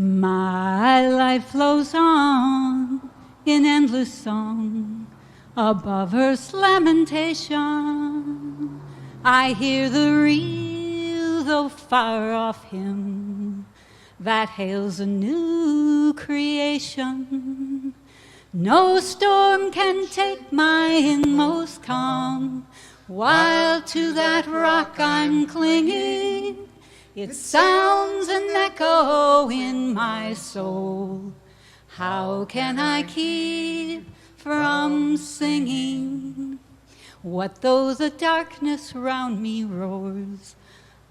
My life flows on in endless song above earth's lamentation. I hear the real, though far off hymn that hails a new creation. No storm can take my inmost calm, while to that rock I'm clinging. It sounds an echo in my soul. How can I keep from singing? What though the darkness round me roars?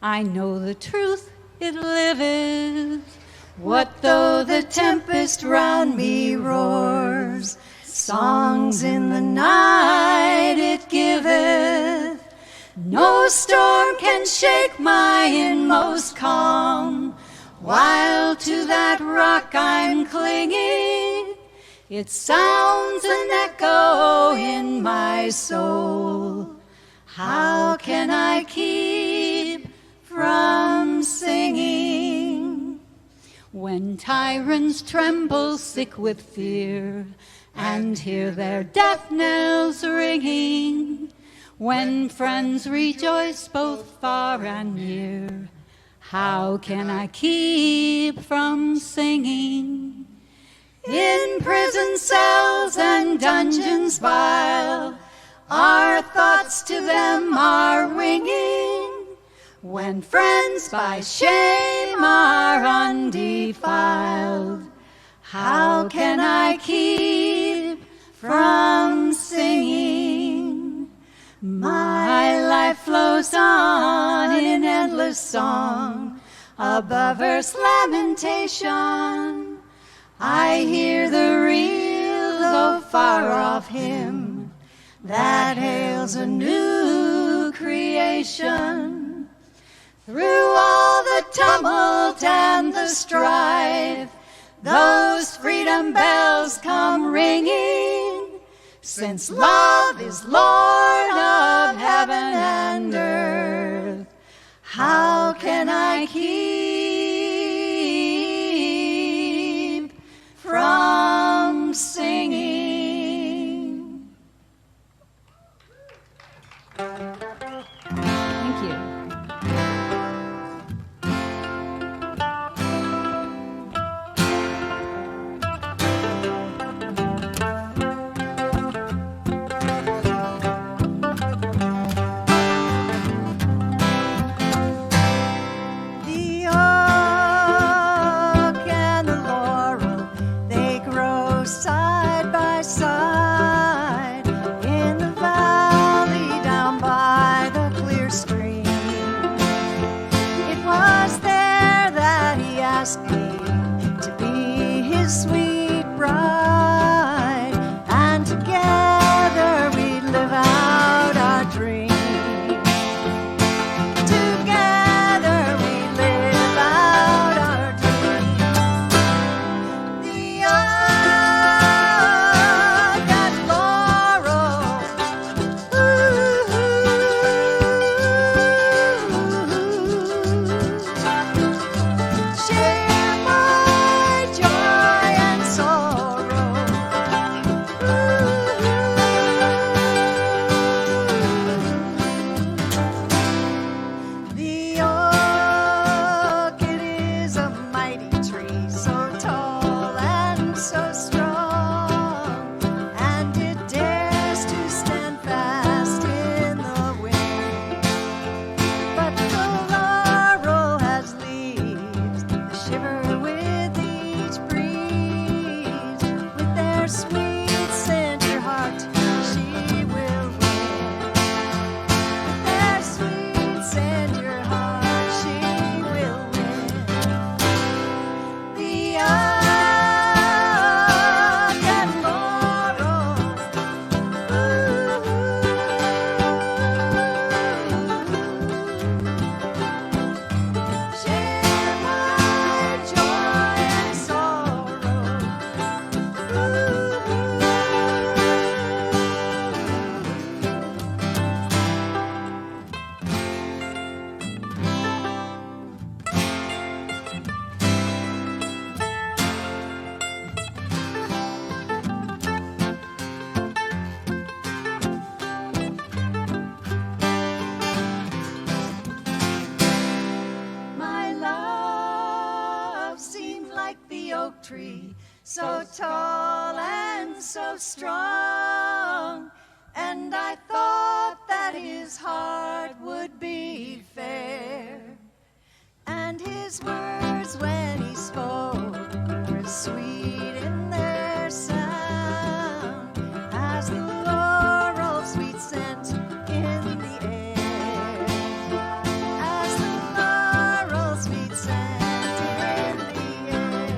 I know the truth, it liveth. What though the tempest round me roars? Songs in the night it giveth. No storm can shake my inmost calm, while to that rock I'm clinging. It sounds an echo in my soul. How can I keep from singing? When tyrants tremble sick with fear and hear their death knells ringing, when friends rejoice both far and near, how can I keep from singing? In prison cells and dungeons vile, our thoughts to them are winging. When friends by shame are undefiled, how can I keep from singing? My life flows on in endless song above earth's lamentation. I hear the real, though far off hymn that hails a new creation. Through all the tumult and the strife, those freedom bells come ringing. Since love is Lord of heaven and earth, how can I keep from singing? Thank you. Sweet bride, and together we live out our dream. Together we live out our dream. The oak and laurel, share my joy and like the oak tree, so tall and so strong. And I thought that his heart would be fair, and his words when he spoke were sweet in their sound, as the laurel sweet scent in the air, as the laurel sweet scent in the air.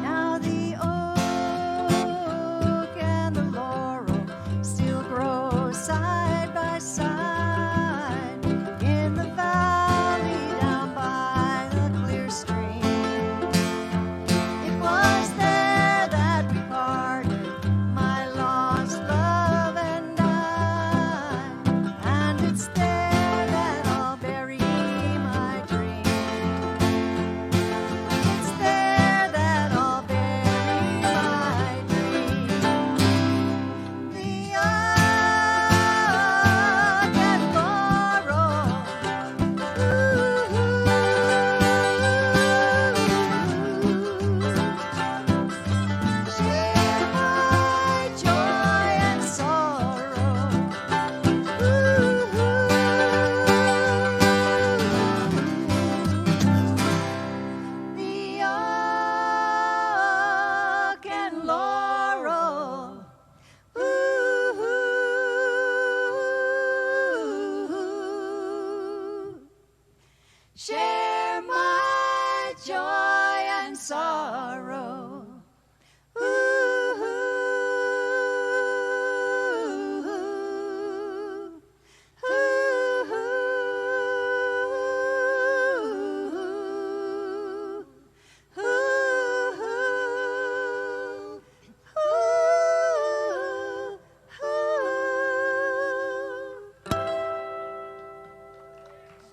Now the oak and the laurel still grow side by side in the valley down by the clear stream. It was there that we parted, my lost love and I, and it's there that I'll bury my dream. It's there that I'll bury my dream. The oak and laurel, share my joy and sorrow. The oak and laurel. Share my joy and sorrow.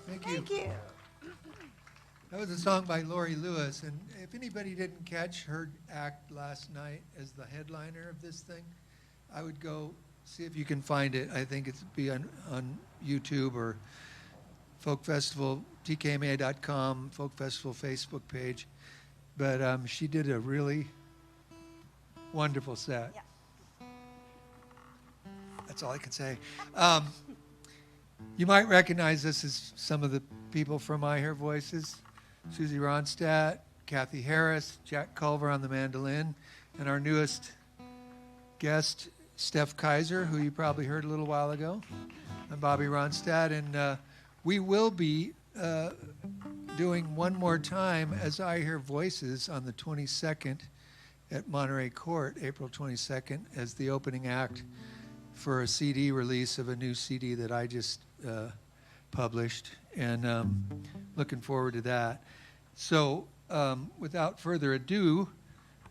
Thank you. Thank you. That was a song by Lori Lewis, and if anybody didn't catch her act last night as the headliner of this thing, I would go see if you can find it. I think it's be on YouTube or Folk Festival, tkma.com, Folk Festival Facebook page. But she did a really wonderful set. Yeah. That's all I can say. You might recognize this as some of the people from I Hear Voices. Suzy Ronstadt, Kathy Harris, Jack Culver on the mandolin, and our newest guest, Steph Kaiser, who you probably heard a little while ago. I'm Bobby Ronstadt, and we will be doing one more time as I Hear Voices on the 22nd at Monterey Court, April 22nd, as the opening act for a CD release of a new CD that I just published, and looking forward to that. So without further ado,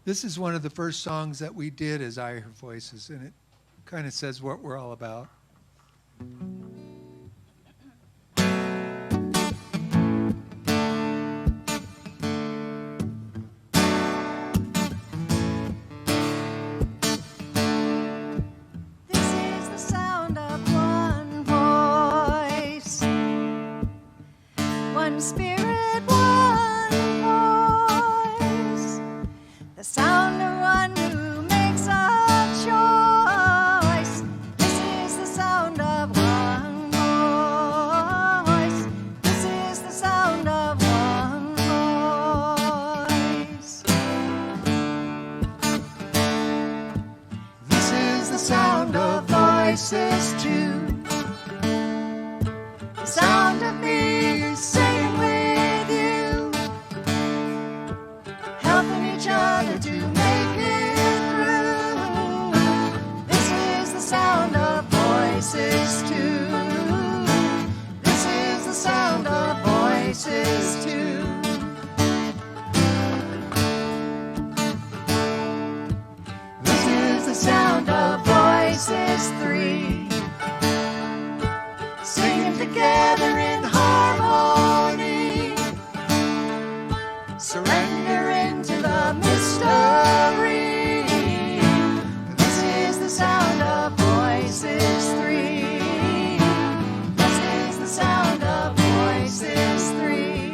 this is one of the first songs that we did as I Hear Voices, and it kind of says what we're all about. This is the sound of one voice, one spirit, one voice, the sound of one who makes a choice. This is the sound of one voice. This is the sound of one voice. This is the sound of voices too. The sound of me singing with you, helping each other to make it through. This is the sound of voices too. This is the sound of voices too. This is the sound of voices three, singing together in harmony, surrendering to the mystery. This is the sound of voices three. This is the sound of voices three.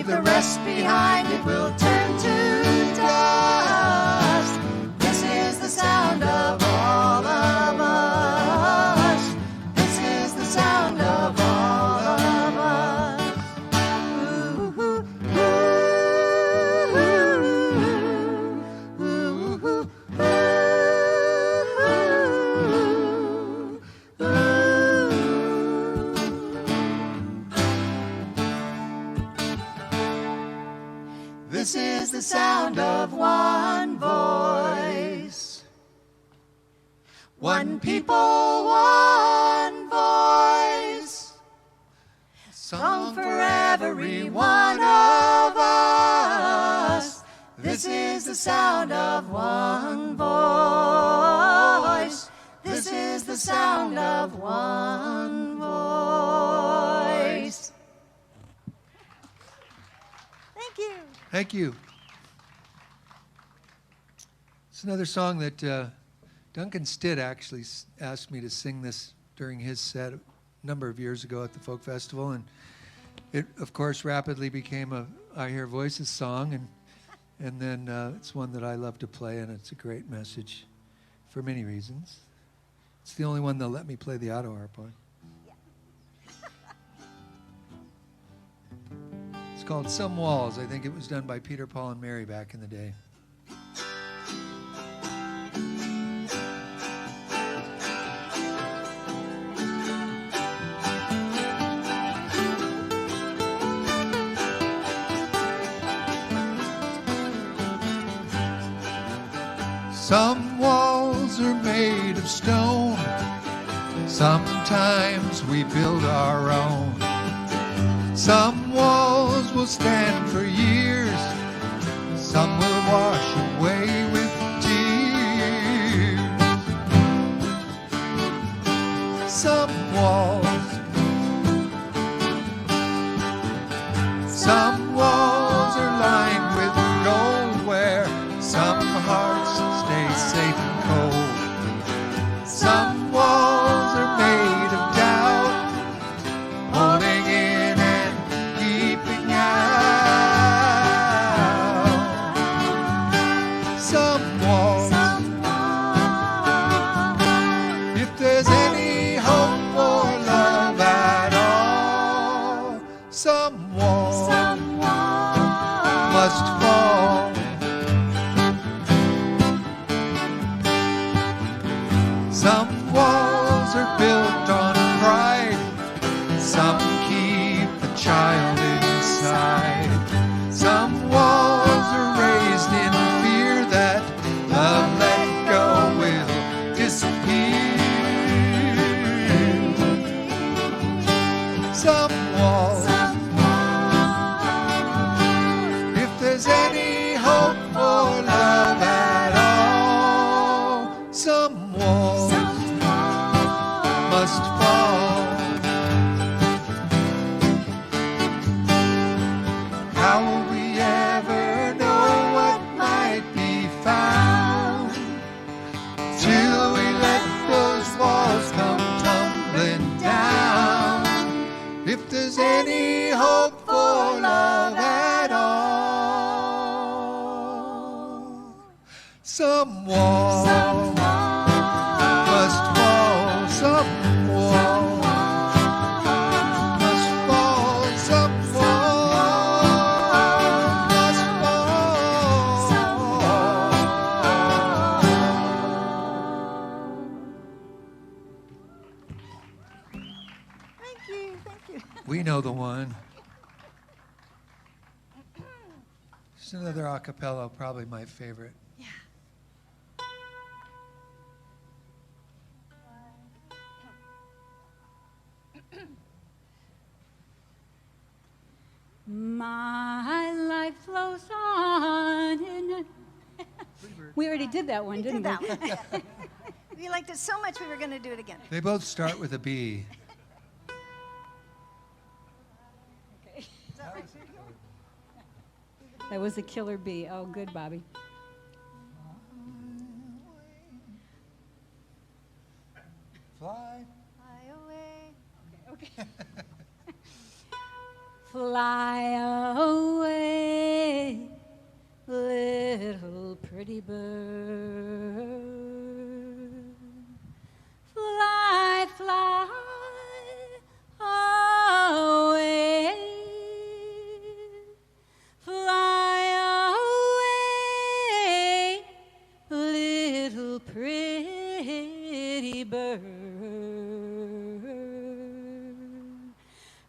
the rest behind, it will turn to dust. This is the sound of all of us. This is the sound of all of us. Ooh, ooh, ooh, ooh, ooh, ooh, ooh. This is the sound of one voice. One people, one voice. A song for every one of us. This is the sound of one voice. This is the sound of one voice. Thank you. Thank you. It's another song that Duncan Stitt actually asked me to sing this during his set a number of years ago at the Folk Festival, and it, of course, rapidly became a I Hear Voices song, and then it's one that I love to play, and it's a great message for many reasons. It's the only one they'll let me play the auto harp on. It's called Some Walls. I think it was done by Peter, Paul, and Mary back in the day. Some walls are made of stone. Sometimes we build our own. Some walls will stand for years. Some will wash away with tears. Some walls are lined with gold, where some hearts stay safe and cold. Some walls are made of doubt, holding in and keeping out. Some walls, if there's any hope for love at all, some walls must fall. Some walls are built on pride. Some keep the child inside. Some walls are raised in fear that love let go will disappear. Some walls, if there's any hope for love at all, some walls must fall. How will we ever know what might be found till we let those walls come tumbling down? If there's any hope for love at all, some walls must fall. Some walls must fall. Some walls must fall. Thank you. We know the one. Just another a cappella, probably my favorite. Yeah. My life flows on. We already did that one, We didn't did we? that one. We liked it so much we were going to do it again. They both start with a B. Okay. That was a killer bee. Oh, good, Bobby. Fly. Fly away. Okay. Fly away. pretty bird. Fly, fly away. Fly away, little pretty bird.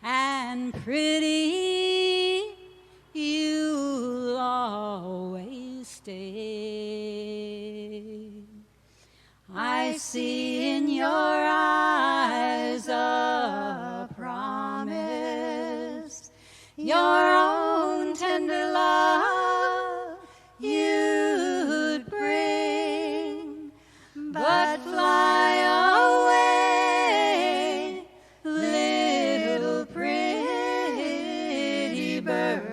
And pretty you'll always stay. I see in your eyes a promise, your own tender love you'd bring, but fly away, little pretty bird.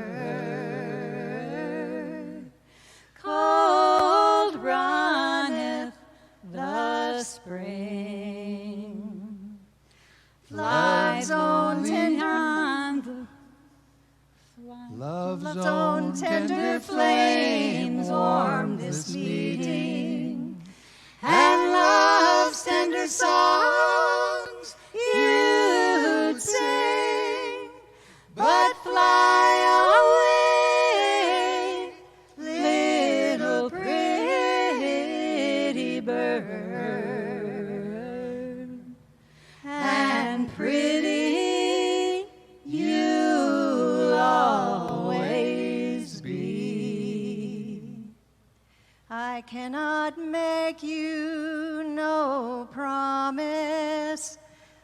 Cold runneth the spring. Love's own tender, Love's own tender flames warm this meeting, and love's tender songs you'd sing, but fly away, little pretty bird, and pretty you'll always be. I cannot make you no promise,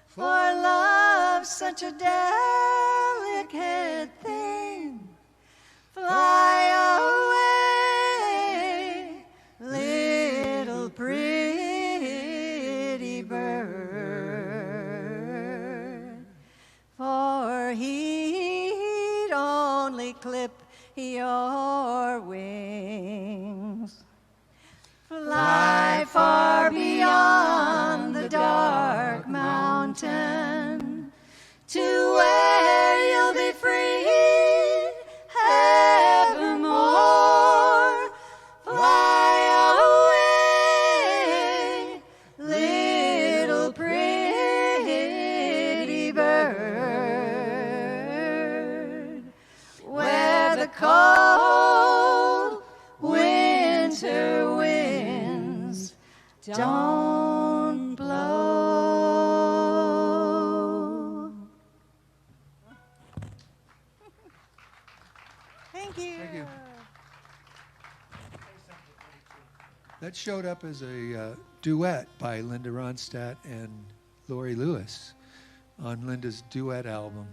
for love's such a delicate thing. Fly away, little pretty bird, for he'd only clip your wings. Fly far beyond the dark mountain to where you'll be free evermore. Fly away, little pretty bird, where the cold winter winds don't blow. Thank you. Thank you. That showed up as a duet by Linda Ronstadt and Lori Lewis on Linda's duet album.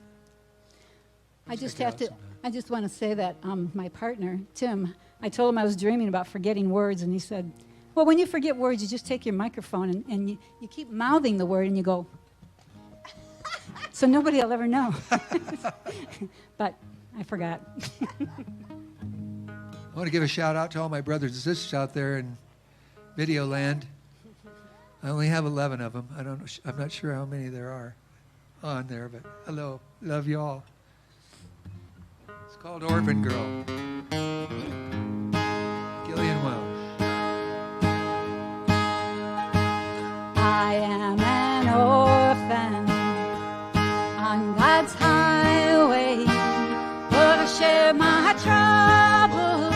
I just Check it have out to. sometime. I just want to say that my partner Tim. I told him I was dreaming about forgetting words, and he said, "Well, when you forget words, you just take your microphone and you keep mouthing the word, and you go, so nobody will ever know." But I forgot. I want to give a shout out to all my brothers and sisters out there in Video Land. I only have 11 of them. I'm not sure how many there are on there, but hello, love you all. It's called Orphan Girl. Gillian Welsh. I am an orphan on God's highway, but I share my troubles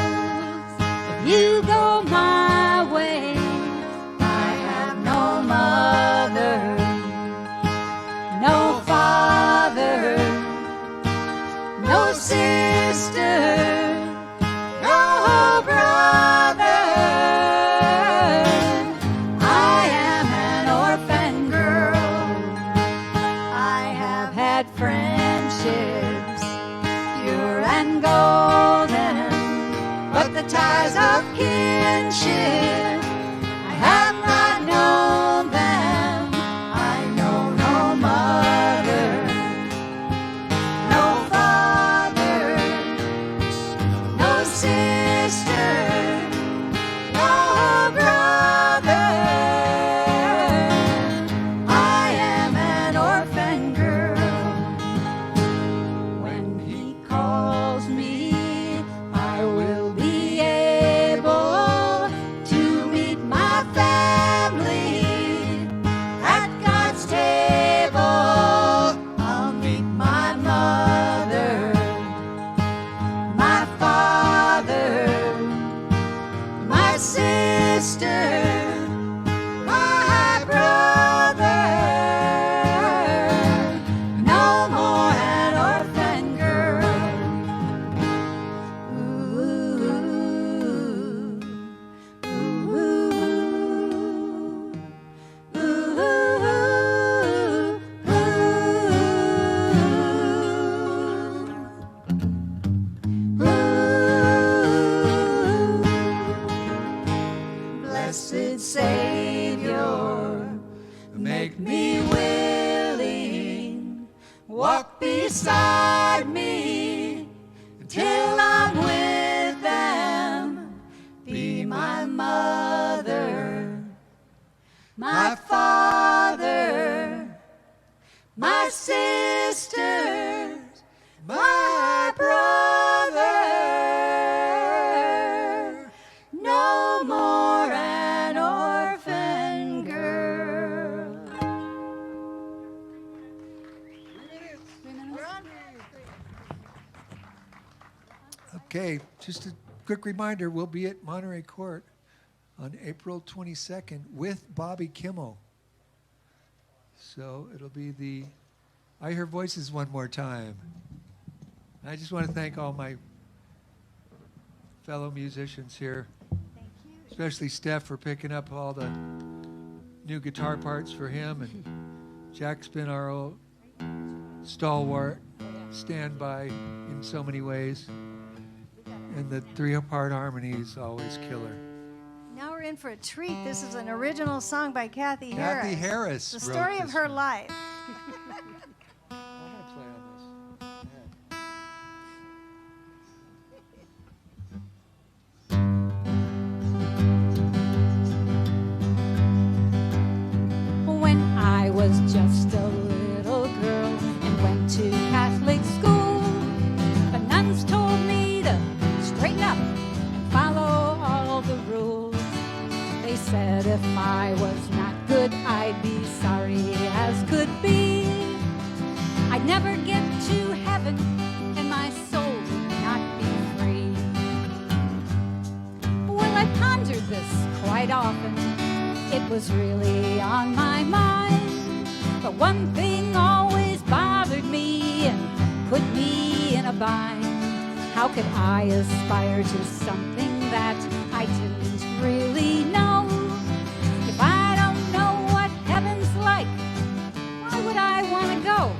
if you go my way. I have no mother, no father, no sister, no brother. I am an orphan girl. I have had friendships, pure and golden, but the ties of kinship, I have not known them. I know no mother, no father, no sister, no brother. I am an orphan girl. When he calls me, I will be able sisters, my brother, no more an orphan girl. Okay, just a quick reminder, we'll be at Monterey Court on April 22nd with Bobby Kimmel. So it'll be the I Hear Voices one more time. I just want to thank all my fellow musicians here, Thank you. especially Steph for picking up all the new guitar parts for him, and Jack's been our old stalwart, standby in so many ways, and the three-part harmony is always killer. Now we're in for a treat. This is an original song by Kathy Harris. Kathy Harris The wrote story of this her one. life. I'm gonna play on this. Yeah. When I was just a little girl and went to Catholic school, the nuns told me to straighten up and follow all the rules. They said if I was not good, I'd be sorry as could be. I'd never get to heaven and my soul would not be free. Well, I pondered this quite often. It was really on my mind. But one thing always bothered me and put me in a bind. How could I aspire to something that I didn't really know? If I don't know what heaven's like, why would I want to go?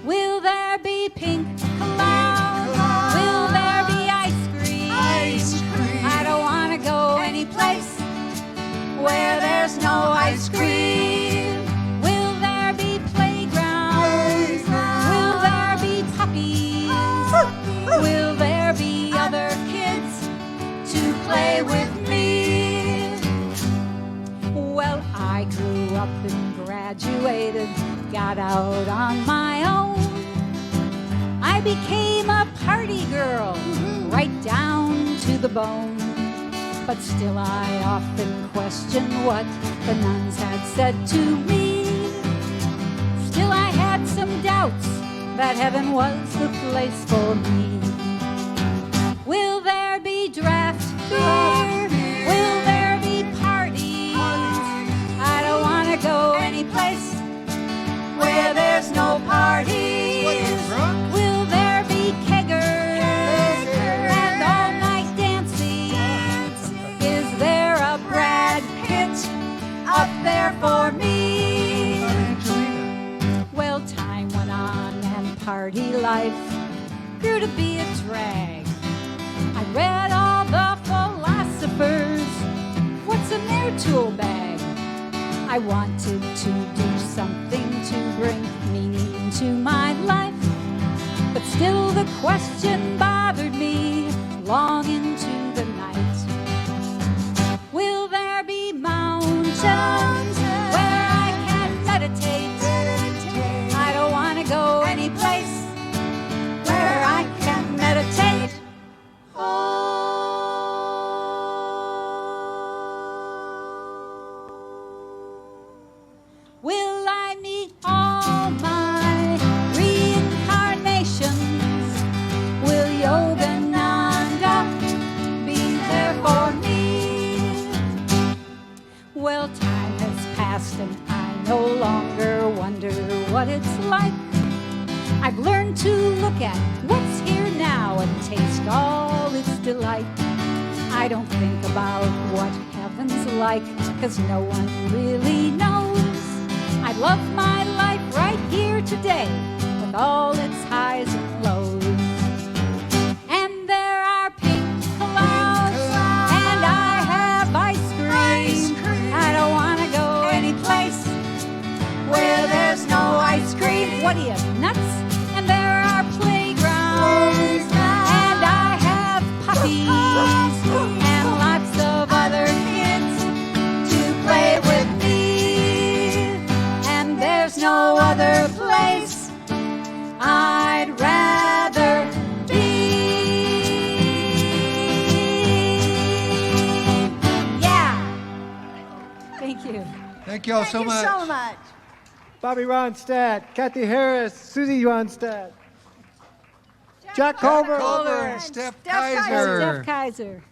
Will there be pink clouds? Will there be ice cream? I don't want to go any place where there's no ice cream. Will there be playgrounds? Will there be puppies? Will there be other kids to play with me? Well, I grew up and graduated, got out on my own. I became a party girl, right down to the bone. But still I often question what the nuns had said to me. Still I had some doubts that heaven was the place for me. Will there be draft beer? Will there be parties? I don't want to go any place where there's no parties. Will there be keggers and all-night dancing? Is there a Brad Pitt up there for me? Well, time went on and party life grew to be a drag. I read all the philosophers. What's in their tool bag? I wanted to do something to bring meaning to my life. But still the question bothered me long into the night. Will there be mountains where I can meditate? I don't want to go any place where I can meditate. Will I meet all my reincarnations? Will Yogananda be there for me? Well, time has passed and I no longer wonder what it's like. I've learned to look at what's here now and taste all its delight. I don't think about what heaven's like, 'cause no one really knows. I love my life right here today, with all its highs and lows. And there are pink clouds, and I have ice cream. I don't want to go any place where there's no ice cream. What are you, nuts? And there are playgrounds, and I have puppies, and lots of other kids to play with me. And there's no other Thank you all so much. Thank you so much. Bobby Ronstadt, Kathy Harris, Suzy Ronstadt, Jack Culver. Culver and Steph Steph Kaiser. Kaiser. Jeff Kaiser.